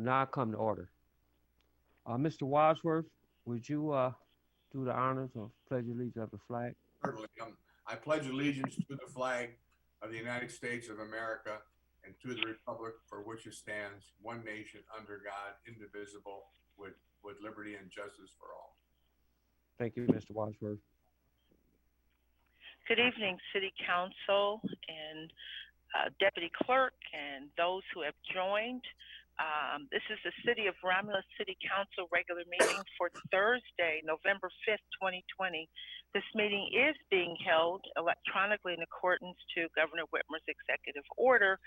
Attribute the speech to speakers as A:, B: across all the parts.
A: now come to order. Mr. Wadsworth, would you do the honors of pledge allegiance of the flag?
B: Certainly. I pledge allegiance to the flag of the United States of America and to the republic for which it stands, one nation under God, indivisible, with liberty and justice for all.
A: Thank you, Mr. Wadsworth.
C: Good evening, City Council and Deputy Clerk and those who have joined. This is the City of Romulus City Council regular meeting for Thursday, November 5th, 2020. This meeting is being held electronically in accordance to Governor Whitmer's Executive Order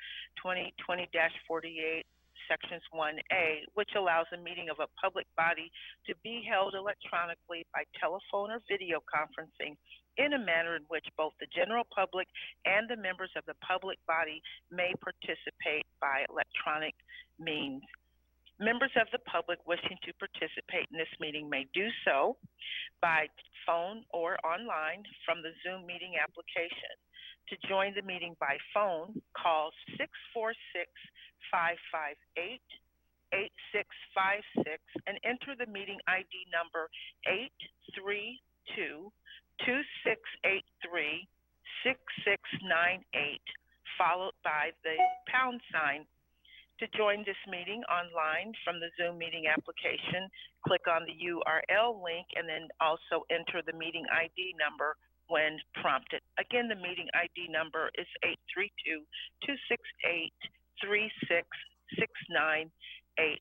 C: 2020-48, Sections 1A, which allows a meeting of a public body to be held electronically by telephone or video conferencing in a manner in which both the general public and the members of the public body may participate by electronic means. Members of the public wishing to participate in this meeting may do so by phone or online from the Zoom meeting application. To join the meeting by phone, call 646-558-8656 and enter the meeting ID number 832-2683-6698, followed by the pound sign. To join this meeting online from the Zoom meeting application, click on the URL link and then also enter the meeting ID number when prompted. Again, the meeting ID number is 832-268-36698.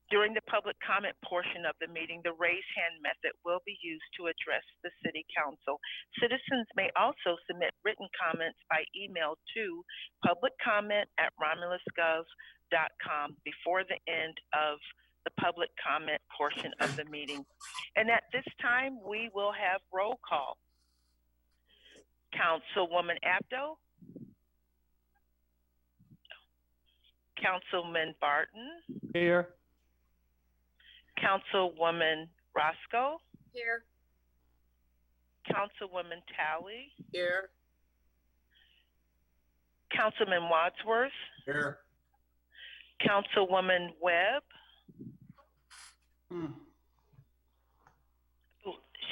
C: During the public comment portion of the meeting, the raise hand method will be used to address the City Council. Citizens may also submit written comments by email to publiccomment@romulusgov.com before the end of the public comment portion of the meeting. And at this time, we will have roll call. Councilwoman Abdo, Councilman Barton,
A: Here.
C: Councilwoman Roscoe,
D: Here.
C: Councilwoman Talley,
D: Here.
C: Councilman Wadsworth,
B: Here.
C: Councilwoman Webb.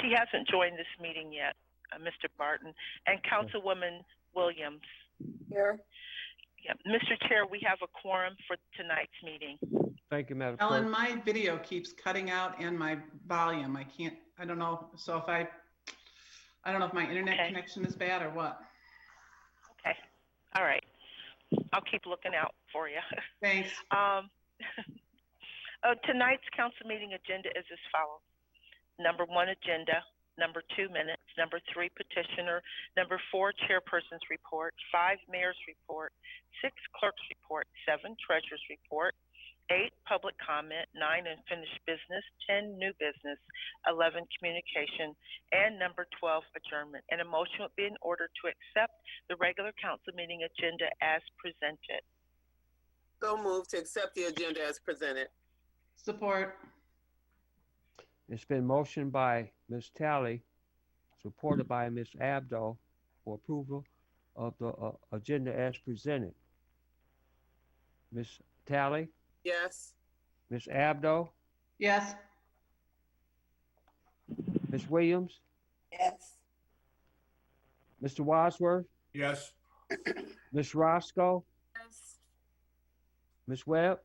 C: She hasn't joined this meeting yet, Mr. Barton, and Councilwoman Williams.
D: Here.
C: Yeah, Mr. Chair, we have a quorum for tonight's meeting.
A: Thank you, Madam
E: Ellen,
A: Clerk.
E: my video keeps cutting out and my volume. I don't know. So if I don't know if my internet
C: Okay.
E: connection is bad or what.
C: Okay, all right. I'll keep looking out for you.
E: Thanks.
C: Tonight's council meeting agenda is as follows. Number 1, agenda. Number 2, minutes. Number 3, petitioner. Number 4, chairperson's report. 5, mayor's report. 6, clerk's report. 7, treasurer's report. 8, public comment. 9, unfinished business. 10, new business. 11, communication. And number 12, adjournment. And a motion would be in order to accept the regular council meeting agenda as presented.
D: So moved to accept the agenda as presented.
E: Support.
A: It's been motioned by Ms. Talley, supported by Ms. Abdo for approval of the agenda as presented. Ms. Talley,
D: Yes.
A: Ms. Abdo,
E: Yes.
A: Ms. Williams,
D: Yes.
A: Mr. Wadsworth,
B: Yes.
A: Ms. Roscoe,
D: Yes.
A: Ms. Webb.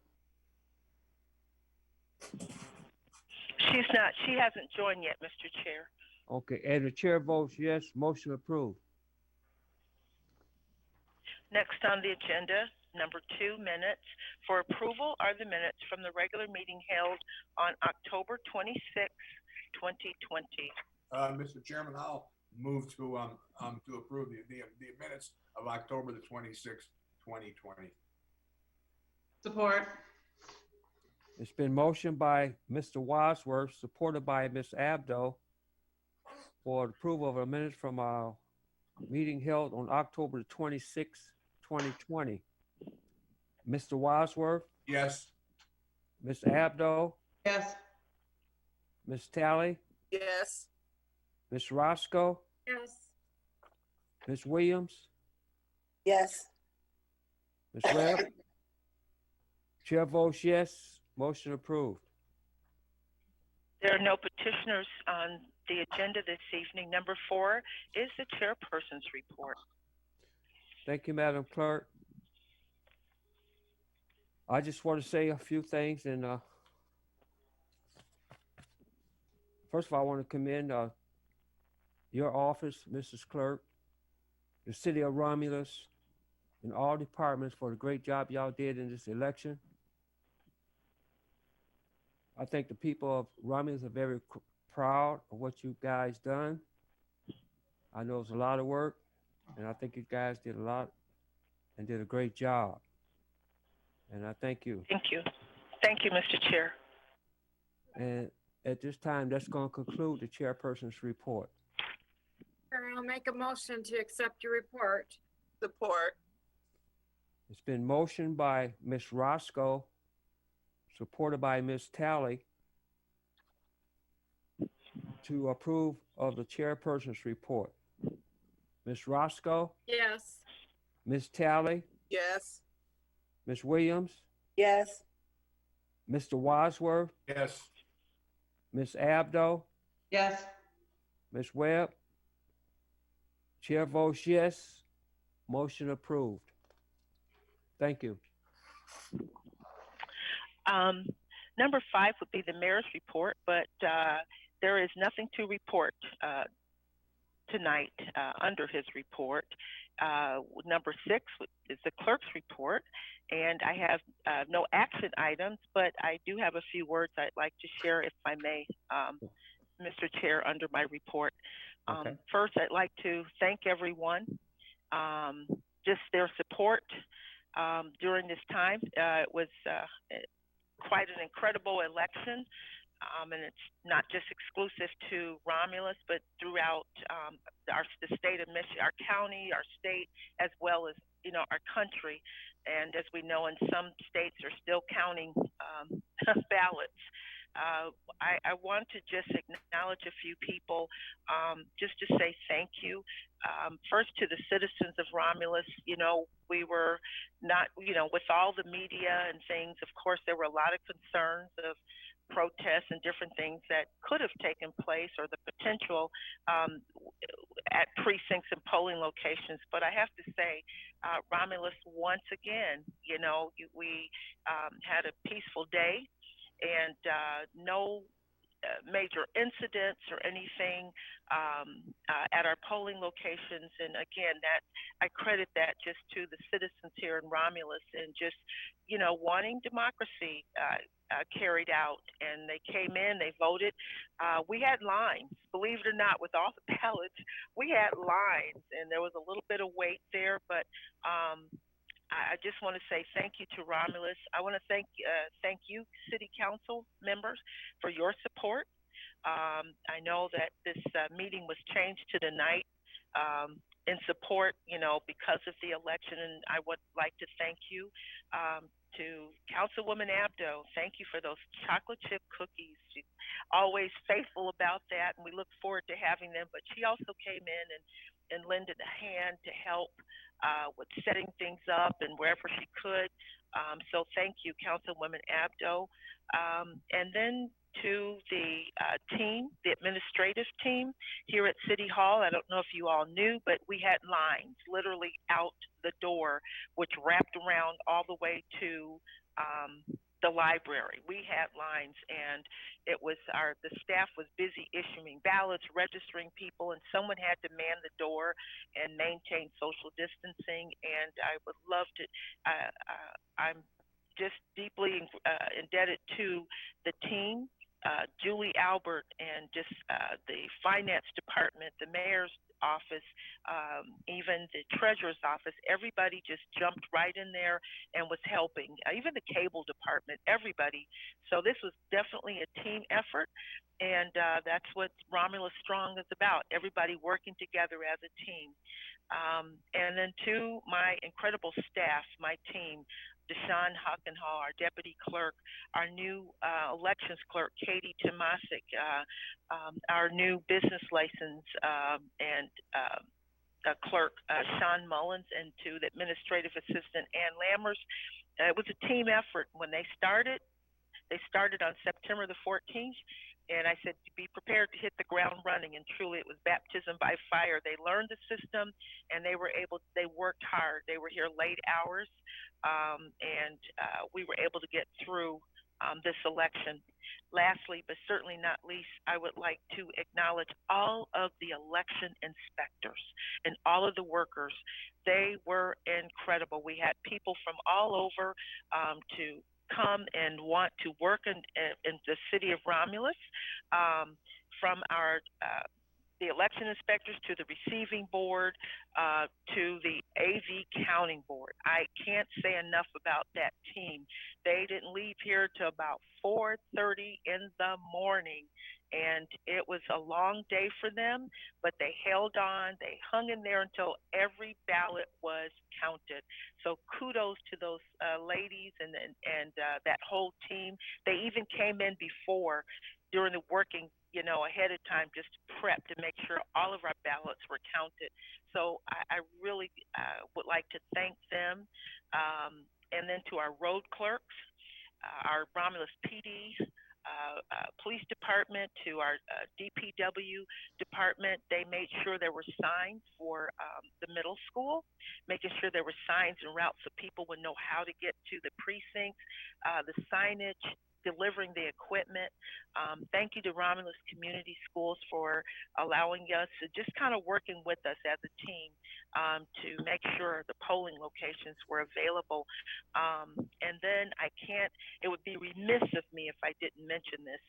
C: She hasn't joined yet, Mr. Chair.
A: Okay, and the chair votes yes, motion approved.
C: Next on the agenda, number 2, minutes. For approval are the minutes from the regular meeting held on October 26, 2020.
B: Mr. Chairman, I'll move to approve the minutes of October the 26th, 2020.
E: Support.
A: It's been motioned by Mr. Wadsworth, supported by Ms. Abdo, for approval of the minutes from our meeting held on October 26, 2020. Mr. Wadsworth,
B: Yes.
A: Ms. Abdo,
E: Yes.
A: Ms. Talley,
D: Yes.
A: Ms. Roscoe,
D: Yes.
A: Ms. Williams,
D: Yes.
A: Ms. Webb. Chair votes yes, Motion approved.
C: There are no petitioners on the agenda this evening. Number 4 is the chairperson's report.
A: Thank you, Madam Clerk. I just want to say a few things, and first of all, I want to commend your office, Mrs. Clerk, the city of Romulus, and all departments for the great job y'all did in this election. I think the people of Romulus are very proud of what you guys done. I know it's a lot of work, and I think you guys did a lot and did a great job. And I thank you.
C: Thank you. Thank you, Mr. Chair.
A: And at this time, that's going to conclude the chairperson's report.
F: I'll make a motion to accept your report.
D: Support.
A: It's been motioned by Ms. Roscoe, supported by Ms. Talley, to approve of the chairperson's report. Ms. Roscoe,
F: Yes.
A: Ms. Talley,
D: Yes.
A: Ms. Williams,
D: Yes.
A: Mr. Wadsworth,
B: Yes.
A: Ms. Abdo,
E: Yes.
A: Ms. Webb. Chair votes yes. Motion approved. Thank you.
C: Number 5 would be the mayor's report, but there is nothing to report tonight under his report. Number 6 is the clerk's report, and I have no action items, but I do have a few words I'd like to share, if I may, Mr. Chair, under my report.
A: Okay.
C: First, I'd like to thank everyone, just their support during this time. It was quite an incredible election, and it's not just exclusive to Romulus, but throughout the state of Michigan, our county, our state, as well as our country. And as we know, in some states are still counting ballots. I want to just acknowledge a few people, just to say thank you. First, to the citizens of Romulus. We were not, with all the media and things, of course, there were a lot of concerns of protests and different things that could have taken place, or the potential at precincts and polling locations. But I have to say, Romulus, once again, we had a peaceful day, and no major incidents or anything at our polling locations. And again, that I credit that just to the citizens here in Romulus, and just wanting democracy carried out. And they came in, they voted. We had lines, believe it or not, with all the ballots. We had lines, and there was a little bit of wait there, but I just want to say thank you to Romulus. I want to thank you, City Council members, for your support. I know that this meeting was changed to the night in support, because of the election, and I would like to thank you. To Councilwoman Abdo, thank you for those chocolate chip cookies. She's always faithful about that, and we look forward to having them. But she also came in and lended a hand to help with setting things up and wherever she could. So thank you, Councilwoman Abdo. And then to the team, the administrative team here at City Hall. I don't know if you all knew, but we had lines literally out the door, which wrapped around all the way to the library. We had lines, and it was the staff was busy issuing ballots, registering people, and someone had to man the door and maintain social distancing. And I would love to, I'm just deeply indebted to the team, Julie Albert, and just the finance department, the mayor's office, even the treasurer's office. Everybody just jumped right in there and was helping, even the cable department, everybody. So this was definitely a team effort, and that's what Romulus Strong is about, everybody working together as a team. And then to my incredible staff, my team, Deshaun Hockenhall, our deputy clerk, our new elections clerk, Katie Tomasic, our new business license and clerk, Sean Mullins, and to the administrative assistant, Ann Lammers. It was a team effort. When they started, They started on September the 14th, and I said, be prepared to hit the ground running. And truly, it was baptism by fire. They learned the system, and they worked hard. They were here late hours, and we were able to get through this election. Lastly, but certainly not least, I would like to acknowledge all of the election inspectors and all of the workers. They were incredible. We had people from all over to come and want to work in the city of Romulus, from our the election inspectors to the receiving board, to the AV counting board. I can't say enough about that team. They didn't leave here till about 4:30 in the morning, and it was a long day for them, but they held on. They hung in there until every ballot was counted. So kudos to those ladies and that whole team. They even came in before, during the working, ahead of time, just to prep to make sure all of our ballots were counted. So I really would like to thank them. And then to our road clerks, our Romulus PD, police department, to our DPW department. They made sure there were signs for the middle school, making sure there were signs and routes so people would know how to get to the precincts, the signage, delivering the equipment. Thank you to Romulus Community Schools for allowing us to just kind of working with us as a team to make sure the polling locations were available. And then it would be remiss of me if I didn't mention this.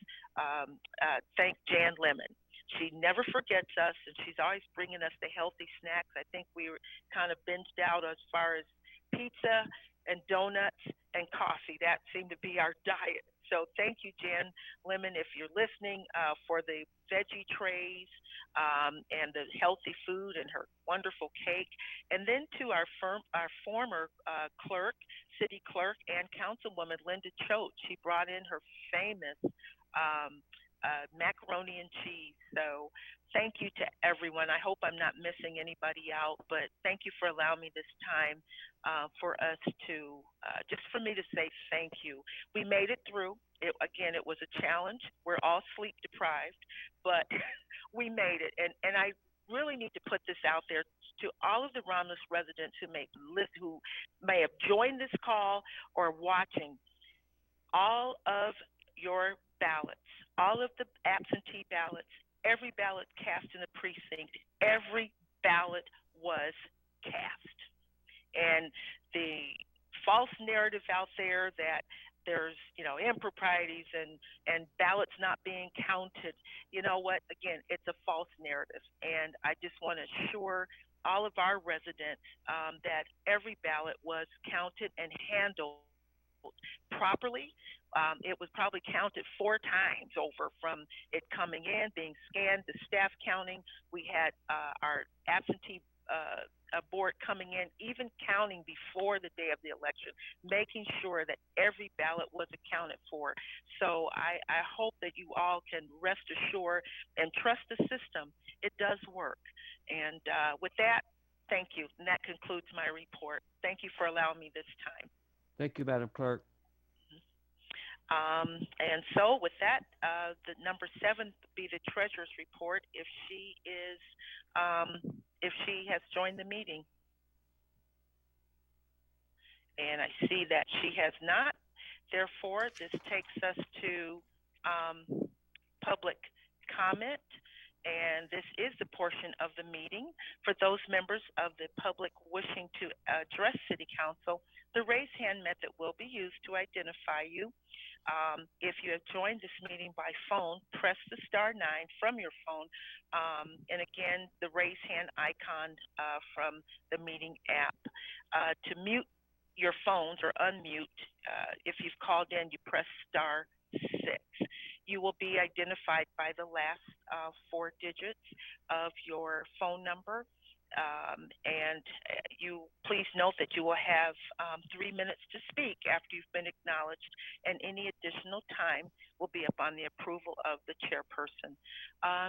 C: Thank Jan Lemon. She never forgets us, and she's always bringing us the healthy snacks. I think we were kind of binged out as far as pizza and donuts and coffee. That seemed to be our diet. So thank you, Jan Lemon, if you're listening, for the veggie trays and the healthy food and her wonderful cake. And then to our former clerk, city clerk, and councilwoman, Linda Choate. She brought in her famous macaroni and cheese. So thank you to everyone. I hope I'm not missing anybody out, but thank you for allowing me this time for us to, just for me to say thank you. We made it through. Again, it was a challenge. We're all sleep deprived, but we made it. And I really need to put this out there to all of the Romulus residents who may have joined this call or watching. All of your ballots, all of the absentee ballots, every ballot cast in the precinct, every ballot was cast. And the false narrative out there that there's, improprieties and ballots not being counted, you know what? Again, it's a false narrative. And I just want to assure all of our residents that every ballot was counted and handled properly. It was probably counted 4 times over, from it coming in, being scanned, the staff counting. We had our absentee board coming in, even counting before the day of the election, making sure that every ballot was accounted for. So I hope that you all can rest assured and trust the system. It does work. And with that, thank you. And that concludes my report. Thank you for allowing me this time.
A: Thank you, Madam Clerk.
C: And so with that, the number 7 would be the treasurer's report, if she has joined the meeting. And I see that she has not. Therefore, this takes us to public comment. And this is the portion of the meeting for those members of the public wishing to address City Council. The raise hand method will be used to identify you. If you have joined this meeting by phone, press the *9 from your phone. And again, the raise hand icon from the meeting app. To mute your phones or unmute, if you've called in, you press *6. You will be identified by the last 4 digits of your phone number. And you please note that you will have 3 minutes to speak after you've been acknowledged, and any additional time will be upon the approval of the chairperson.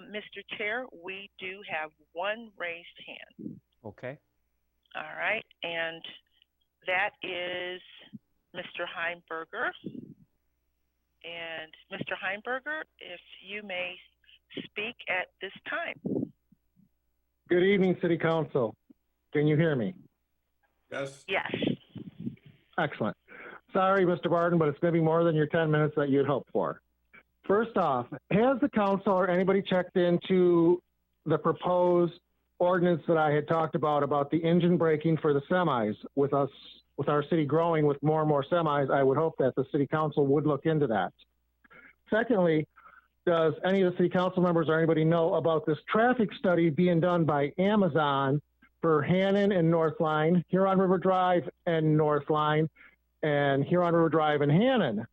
C: Mr. Chair, we do have 1 raised hand.
A: Okay.
C: All right, and that is Mr. Heimberger. And Mr. Heinberger, if you may speak at this time.
G: Good evening, City Council. Can you hear me?
B: Yes?
C: Yes.
G: Excellent. Sorry, Mr. Barden, but it's going to be more than your 10 minutes that you'd hoped for. First off, has the council or anybody checked into the proposed ordinance that I had talked about the engine braking for the semis? With our city growing with more and more semis, I would hope that the city council would look into that. Secondly, does any of the city council members or anybody know about this traffic study being done by Amazon for Hannon and North Line, Huron River Drive and North Line, and Huron River Drive and Hannon?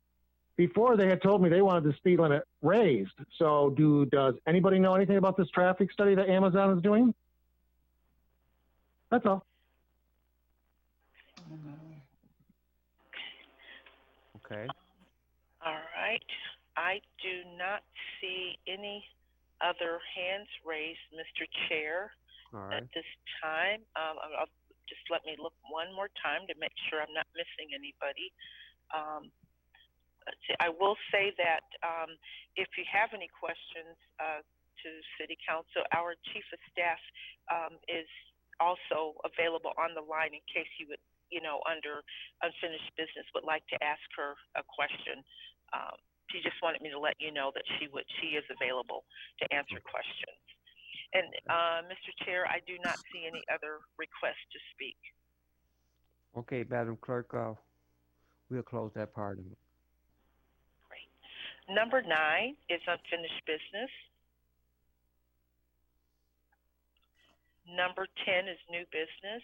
G: Before, they had told me they wanted the speed limit raised. So does anybody know anything about this traffic study that Amazon is doing? That's all.
A: Okay.
C: All right. I do not see any other hands raised, Mr. Chair,
A: All right.
C: at this time. I'll just let me look one more time to make sure I'm not missing anybody. Let's see. I will say that if you have any questions to City Council, our Chief of Staff is also available on the line in case you would, under unfinished business, would like to ask her a question. She just wanted me to let you know that she is available to answer questions. And Mr. Chair, I do not see any other requests to speak.
A: Okay, Madam Clerk, we'll close that part of it.
C: Great. Number 9 is unfinished business. Number 10 is new business.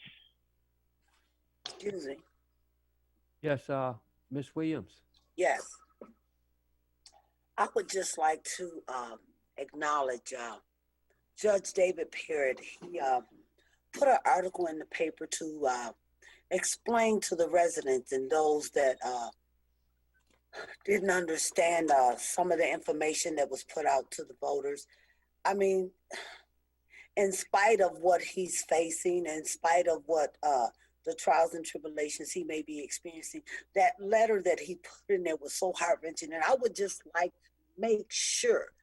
D: Excuse me.
A: Yes, Ms. Williams.
D: Yes. I would just like to acknowledge Judge David Parrott. He put an article in the paper to explain to the residents and those that didn't understand some of the information that was put out to the voters. I mean, in spite of what he's facing, in spite of what the trials and tribulations he may be experiencing, that letter that he put in there was so heart-wrenching. And I would just like to make sure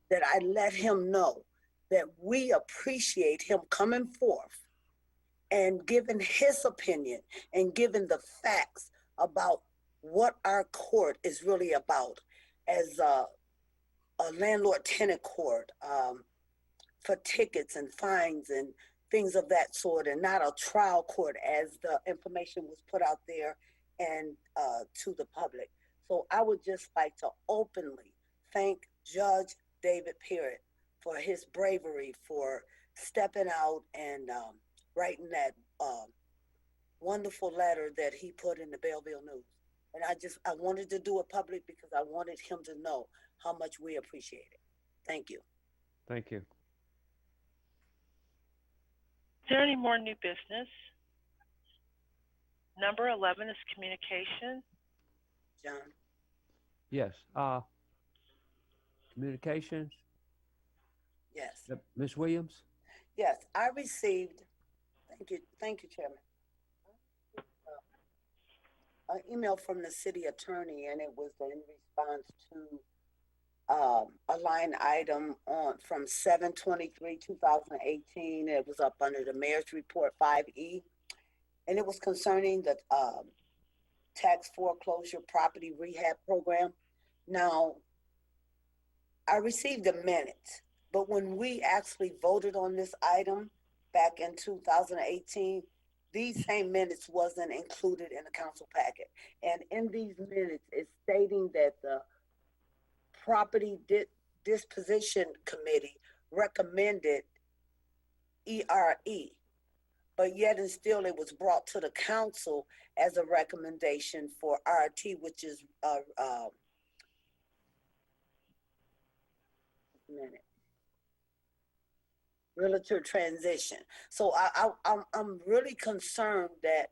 D: that I let him know that we appreciate him coming forth and giving his opinion and giving the facts about what our court is really about as a landlord-tenant court for tickets and fines and things of that sort, and not a trial court as the information was put out there and to the public. So I would just like to openly thank Judge David Parrott for his bravery, for stepping out and writing that wonderful letter that he put in the Belleville News. And I wanted to do it public because I wanted him to know how much we appreciate it. Thank you.
A: Thank you.
C: Is there any more new business? Number 11 is communication.
D: John?
A: Yes. Communications.
D: Yes.
A: Ms. Williams?
D: Yes, I received, thank you, Chairman. An email from the city attorney, and it was in response to a line item from 7/23/2018. It was up under the mayor's report 5E, and it was concerning the tax foreclosure property rehab program. Now, I received a minute, but when we actually voted on this item back in 2018, these same minutes wasn't included in the council packet. And in these minutes, it's stating that the Property Disposition Committee recommended ERE, but yet and still it was brought to the council as a recommendation for RT, which is realtor transition. So I'm really concerned that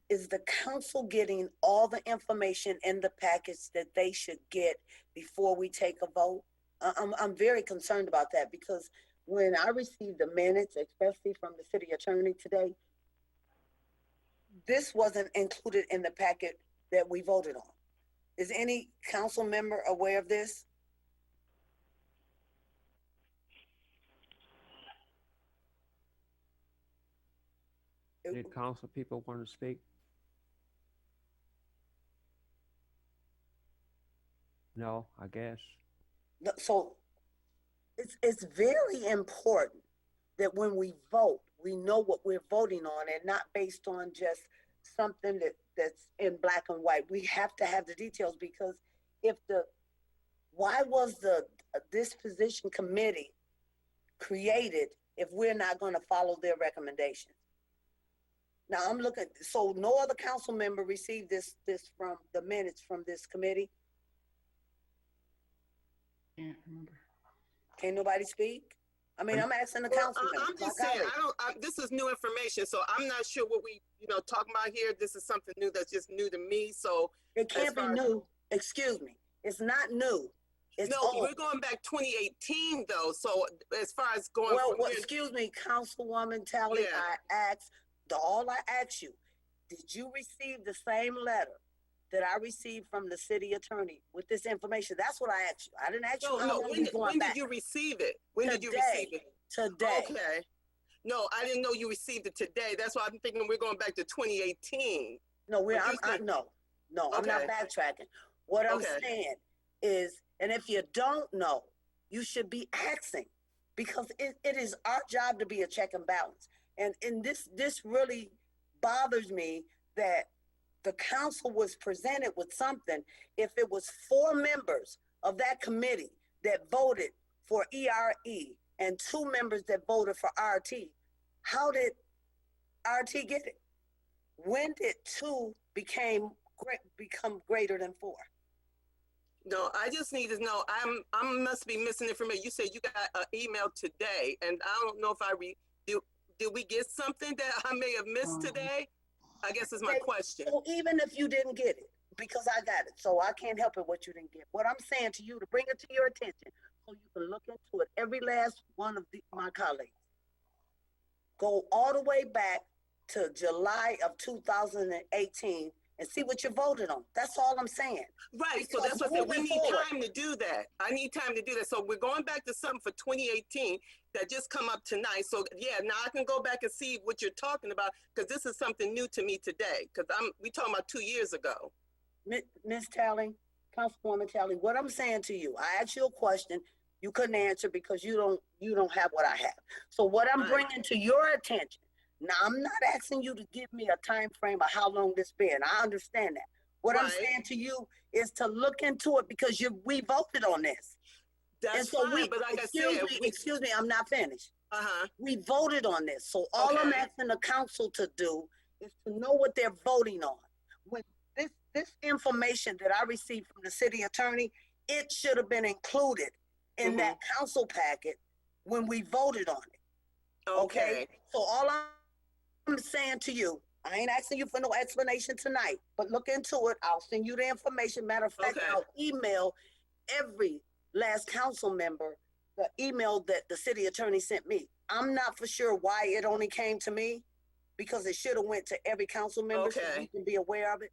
D: is the council getting all the information in the package that they should get before we take a vote? I'm very concerned about that, because when I received the minutes, especially from the city attorney today, this wasn't included in the packet that we voted on. Is any council member aware of this?
A: Any council people want to speak? No, I guess.
D: So it's very important that when we vote, we know what we're voting on and not based on just something that's in black and white. We have to have the details, because why was this position committee created if we're not going to follow their recommendations? Now I'm looking, so no other council member received this from the minutes from this committee?
E: Can't remember.
D: Can't nobody speak? I mean, I'm asking the council members.
H: I'm just saying, this is new information, so I'm not sure what we, talking about here. This is something new that's just new to me, so.
D: It can't be new. Excuse me. It's not new. It's
H: No,
D: old.
H: we're going back 2018 though, so as far as going.
D: Well, excuse me, Councilwoman Talley,
H: Yeah.
D: all I asked you, did you receive the same letter that I received from the city attorney with this information? That's what I asked you. I didn't ask you how long you going
H: when
D: back.
H: did you receive it? When did you
D: Today.
H: receive it?
D: Today.
H: Okay. No, I didn't know you received it today. That's why I'm thinking we're going back to 2018.
D: No,
H: But
D: I'm not
H: Okay.
D: backtracking. What I'm
H: Okay.
D: saying is, and if you don't know, you should be asking, because it is our job to be a check and balance. And this really bothers me that the council was presented with something. If it was 4 members of that committee that voted for ERE and 2 members that voted for RT, how did RT get it? When did 2 become greater than 4?
H: No, I just need to know. I must be missing information. You said you got an email today, and I don't know if did we get something that I may have missed today? I guess is my question.
D: So even if you didn't get it, because I got it, so I can't help it what you didn't get. What I'm saying to you, to bring it to your attention, so you can look into it, every last one of my colleagues, go all the way back to July of 2018 and see what you voted on. That's all I'm saying.
H: Right, so that's what I said. We need time to do that. I need time to do that. So we're going back to something for 2018 that just come up tonight. So yeah, now I can go back and see what you're talking about, because this is something new to me today, because we talking about 2 years ago.
D: Ms. Talley, Councilwoman Talley, what I'm saying to you, I asked you a question, you couldn't answer because you don't have what I have. So what I'm bringing to your attention, now I'm not asking you to give me a time frame of how long this been. I understand that. What I'm saying to you is to look into it, because we voted on this.
H: That's fine, but like I said,
D: excuse me, I'm not finished.
H: Uh-huh.
D: We voted on this. So all I'm asking the council to do is to know what they're voting on. When this information that I received from the city attorney, it should have been included in that council packet when we voted on it. Okay? So all I'm saying to you, I ain't asking you for no explanation tonight, but look into it. I'll send you the information. Matter of fact, I'll email every last council member the email that the city attorney sent me. I'm not for sure why it only came to me, because it should have went to every council member so we can be aware of it.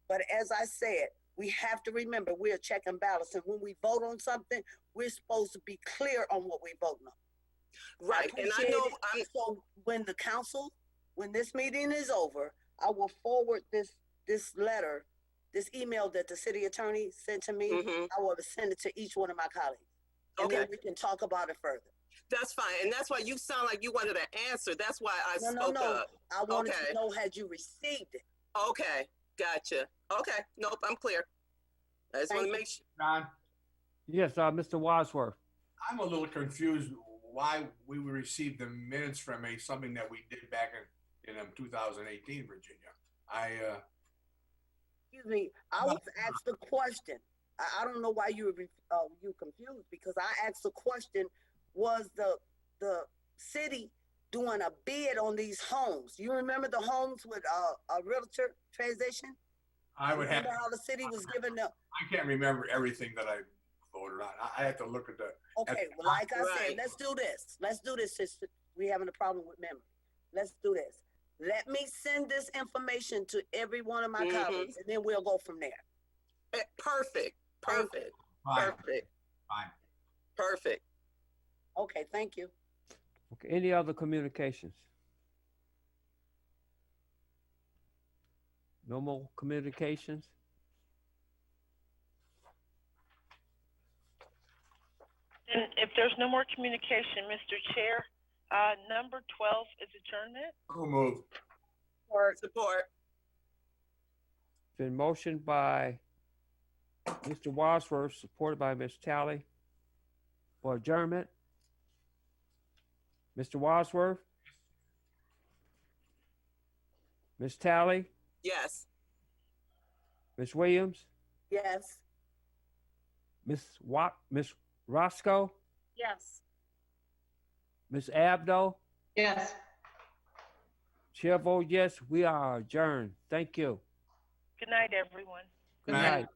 D: But as I said, we have to remember we're a check and balance, and when we vote on something, we're supposed to be clear on what we vote on.
H: Right, and I know
D: so when this meeting is over, I will forward this letter, this email that the city attorney sent to me. I will send it to each one of my colleagues, and then we can talk about it further.
H: That's fine, and that's why you sound like you wanted an answer. That's why I spoke up.
D: I wanted to know, had you received it?
H: Okay, gotcha. Okay, nope, I'm clear. I just want to make sure.
B: John,
A: Yes, Mr. Wadsworth.
B: I'm a little confused why we received the minutes from something that we did back in 2018, Virginia.
D: Excuse me, I was asked a question. I don't know why you confused, because I asked the question, was the city doing a bid on these homes? You remember the homes with a realtor transition?
B: I would have.
D: Remember how the city was giving the.
B: I can't remember everything that I voted on. I had to look at the.
D: Okay, well, like I said, let's do this. Let's do this, sister. We're having a problem with memory. Let's do this. Let me send this information to every one of my colleagues, and then we'll go from there.
H: Perfect, perfect,
B: Fine,
H: perfect,
B: fine.
H: perfect.
D: Okay, thank you.
A: Okay, any other communications? No more communications?
C: And if there's no more communication, Mr. Chair, number 12 is adjournment.
B: So moved.
H: Support.
A: Been motioned by Mr. Wadsworth, supported by Ms. Talley for adjournment. Mr. Wadsworth? Ms. Talley?
H: Yes.
A: Ms. Williams?
D: Yes.
A: Ms. Roscoe?
F: Yes.
A: Ms. Abdo?
E: Yes.
A: Chair votes yes, we are adjourned. Thank you.
C: Good night, everyone.
A: Good
B: Good night.
A: night.